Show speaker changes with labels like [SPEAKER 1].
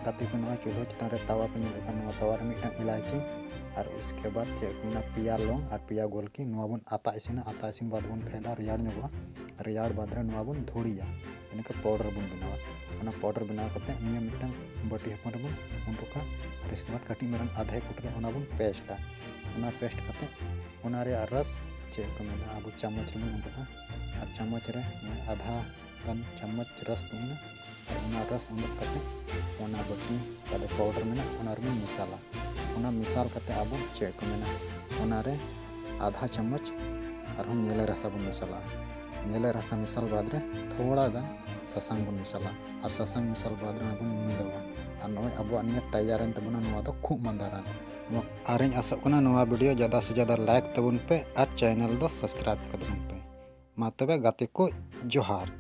[SPEAKER 1] गाते को नवा चूल्हा चितान रे तावा पे नेलेखान नवा तावा रे मिटन इलायची और उसके बाद चेकना पिया लोंग और पिया गोलकी नवा बन आता इसिन बाद बन फेदा रियाड़ नगवा रियाड़ बाद रे नवा बन धुड़िया इनका पाउडर बन बनावा ओना पाउडर बनाव कते निया मिटन बटी हपन रे बन उंडुका और इसके बाद कटी मरन आधे कुटरे ओना बन पेस्टा ओना पेस्ट कते ओना रे रस चेक को मेना अब चम्मच रे उंडुका और चम्मच रे आधा गन चम्मच रस तुमने और ओना रस उंडुक कते ओना बटी कदे पाउडर मेना ओना रे मिसाला ओना मिसाल कते अब चेक को मेना ओना रे आधा चम्मच और नेले रसा बन मिसाला नेले रसा मिसाल बाद रे थोड़ा गन ससांग बन मिसाला और ससांग मिसाल बाद रे बन मिलावा और नय अब निया तैयार तबना नवा तो खूब मंदारान और आसोग कना नवा वीडियो ज़्यादा से ज़्यादा लाइक तबन पे और चैनल दो सब्सक्राइब कर पे मा तबे गाते को जोहार।